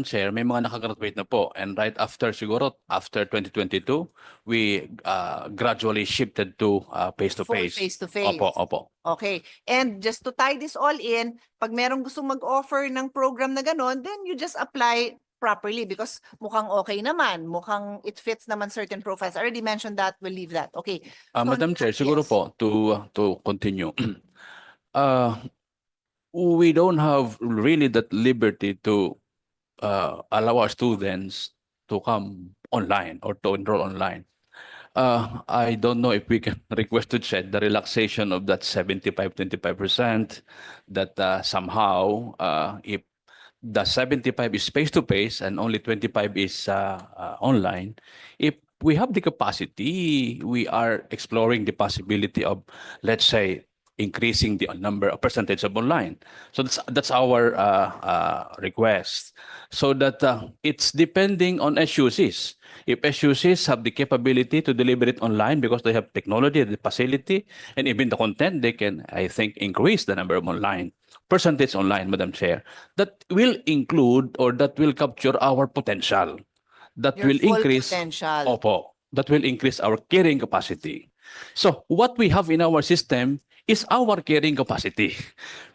Chair, may mga nakagraduate na po. And right after siguro, after 2022, we gradually shifted to Full face-to-face. face-to-face. Opo, opo. Okay. And just to tie this all in, pag merong gustong mag-offer ng program na ganon, then you just apply properly because mukhang okay naman. Mukhang it fits naman certain profiles. I already mentioned that. We'll leave that. Okay. So, Madam Chair, siguro yes. po, to continue. We don't have really that liberty to allow our students to come online or to enroll online. I don't know if we can request to check the relaxation of that 75-25% that somehow if the 75 is face-to-face and only 25 is online, if we have the capacity, we are exploring the possibility of, let's say, increasing the number of percentage of online. So that's our request. So that it's depending on SUCs. If SUCs have the capability to deliver it online because they have technology, the facility, and even the content, they can, I think, increase the number of online percentage online, Madam Chair. That will include or that will capture our potential. That Your will full increase. potential. Opo. That will increase our carrying capacity. So what we have in our system is our carrying capacity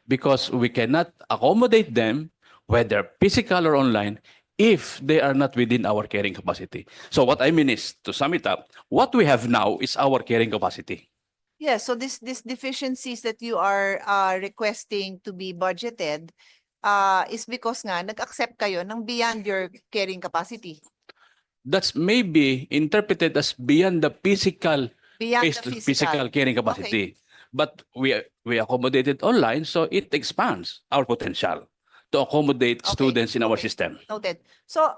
because we cannot accommodate them, whether physical or online, if they are not within our carrying capacity. So what I mean is, to sum it up, what we have now is our carrying capacity. Yeah, so this deficiencies that you are requesting to be budgeted is because nga nag-accept kayo ng beyond your carrying capacity. That's maybe interpreted as beyond the physical Beyond the physical physical. carrying capacity. But we accommodated online, so it expands our potential to accommodate Okay, students in our okay. system. Noted. So,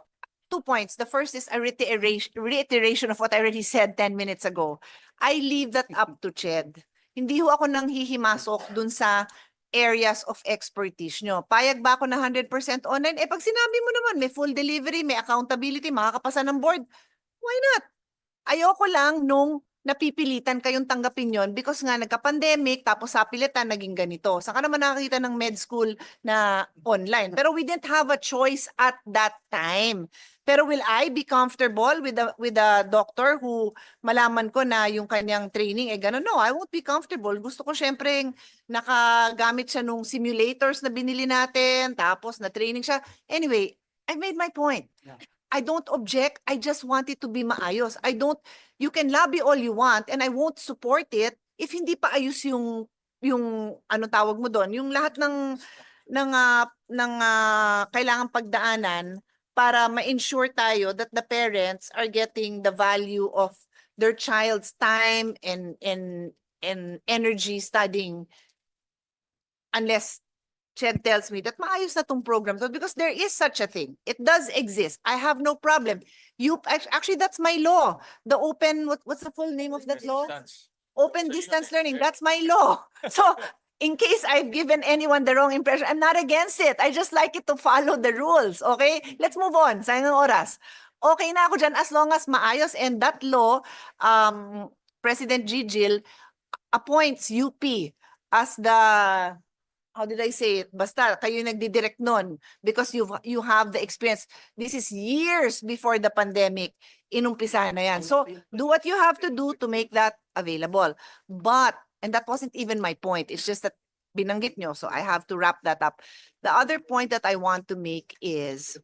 2 points. The first is a reiteration of what I already said 10 minutes ago. I leave that up to Ched. Hindi ho ako nang hihimasok dun sa areas of expertise nyo. Payag ba ako na 100% online? Eh, pag sinabi mo naman, may full delivery, may accountability, makakapasa ng board, why not? Ayoko lang nung napipilitan kayong tanggapin yon because nga nagka-pandemic tapos sa pilitan naging ganito. Saan ka naman nakakita ng med school na online? Pero we didn't have a choice at that time. Pero will I be comfortable with a doctor who malaman ko na yung kanyang training eh gano'n? No, I won't be comfortable. Gusto ko syempre nakagamit siya nung simulators na binili natin tapos na training siya. Anyway, I made my point. I don't object. I just want it to be maayos. You can lobby all you want and I won't support it if hindi pa ayos yung ano tawag mo doon, yung lahat ng kailangang pagdaanan para ma-ensure tayo that the parents are getting the value of their child's time and energy studying unless Ched tells me that maayos na tong program to because there is such a thing. It does exist. I have no problem. Actually, that's my law. The open, what's the full name of that law? Open distance learning. That's my law. So, in case I've given anyone the wrong impression, I'm not against it. I just like it to follow the rules. Okay? Let's move on. Sayang ng oras. Okay na ako dyan as long as maayos and that law, President Gigil appoints UP as the how did I say it? Basta kayo nagdidirect nun because you have the experience. This is years before the pandemic. Inumpisa na yan. So do what you have to do to make that available. But, and that wasn't even my point. It's just that binanggit nyo. So I have to wrap that up. The other point that I want to make is,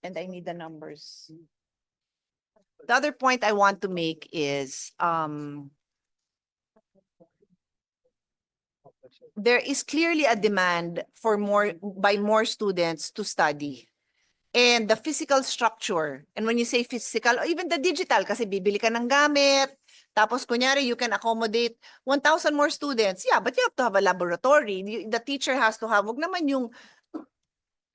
and I need the numbers. The other point I want to make is, there is clearly a demand for by more students to study. And the physical structure, and when you say physical, or even the digital, kasi bibili ka ng gamit, tapos kunyari you can accommodate 1,000 more students. Yeah, but you have to have a laboratory. The teacher has to have, wag naman yung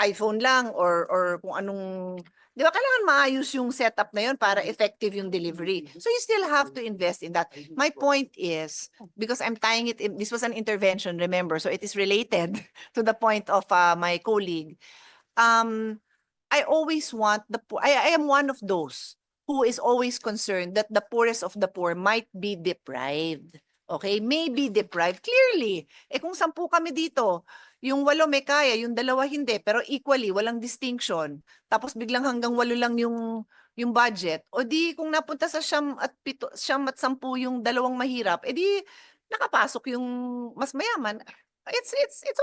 iPhone lang or kung anong, di ba kailangan maayos yung setup na yun para effective yung delivery. So you still have to invest in that. My point is, because I'm tying it in, this was an intervention, remember, so it is related to the point of my colleague. I always want I am one of those who is always concerned that the poorest of the poor might be deprived. Okay? May be deprived. Clearly. Eh kung 10 kami dito, yung 8 may kaya, yung 2 hindi, pero equally, walang distinction. Tapos biglang hanggang 8 lang yung budget. O di kung napunta sa 9 at 10 yung 2 mahirap, edi nakapasok yung mas mayaman. It's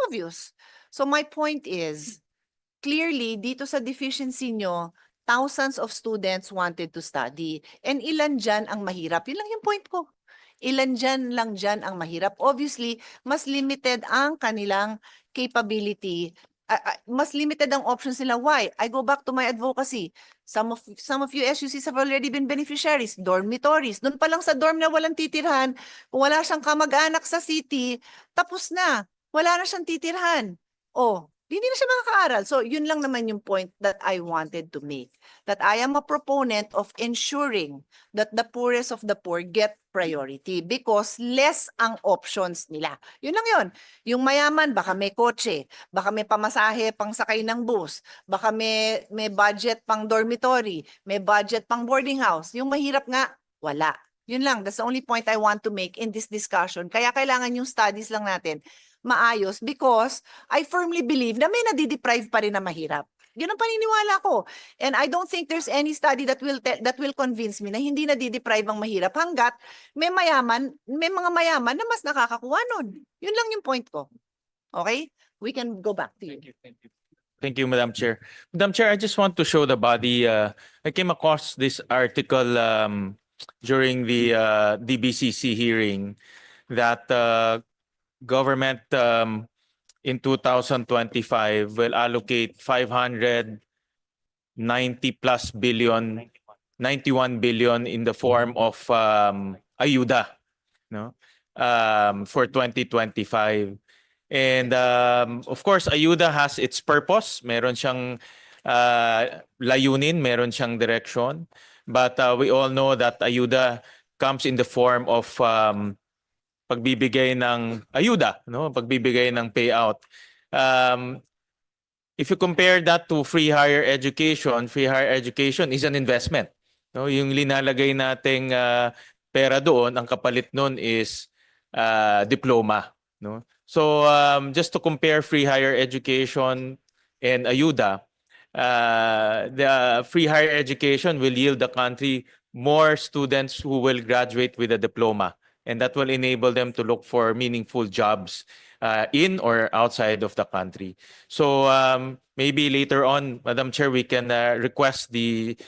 obvious. So my point is, clearly dito sa deficiency nyo, thousands of students wanted to study. And ilan dyan ang mahirap? Yun lang yung point ko. Ilan dyan ang mahirap. Obviously, mas limited ang kanilang capability. Mas limited ang options nila. Why? I go back to my advocacy. Some of you SUCs have already been beneficiaries. Dormitories. Doon pa lang sa dorm na walang titirhan, kung wala siyang kamag-anak sa city, tapos na. Wala na siyang titirhan. Oh, hindi na siya makakaaral. So, yun lang naman yung point that I wanted to make. That I am a proponent of ensuring that the poorest of the poor get priority because less ang options nila. Yun lang yun. Yung mayaman, baka may kotse, baka may pamasahe pang sakay ng bus, baka may budget pang dormitory, may budget pang boarding house. Yung mahirap nga, wala. Yun lang. That's the only point I want to make in this discussion. Kaya kailangan yung studies lang natin maayos because I firmly believe na may nadideprive pa rin na mahirap. Yun ang paniniwala ko. And I don't think there's any study that will convince me na hindi nadideprive ang mahirap hanggat may mga mayaman na mas nakakakuha nun. Yun lang yung point ko. Okay? We can go back to you. Thank you, Madam Chair. Madam Chair, I just want to show the body. I came across this article during the DBCC hearing that government in 2025 will allocate 590 plus billion, 91 billion in the form of ayuda, no, for 2025. And of course, ayuda has its purpose. Meron siyang layunin, meron siyang direction. But we all know that ayuda comes in the form of pagbibigay ng ayuda, no? Pagbibigay ng payout. If you compare that to free higher education is an investment. No? Yung linalagay nating pera doon, ang kapalit noon is diploma. No? So just to compare free higher education and ayuda, the free higher education will yield the country more students who will graduate with a diploma. And that will enable them to look for meaningful jobs in or outside of the country. So maybe later on, Madam Chair, we can request the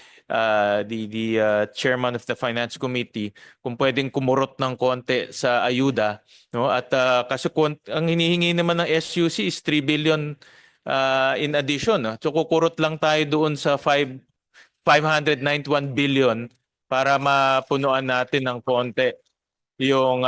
chairman of the Finance Committee kung pwedeng kumurot ng konti sa ayuda, no? At kasi ang hinihingi naman ng SUC is 3 billion in addition. No? So kukurot lang tayo doon sa 591 billion para mapunuan natin ng konti yung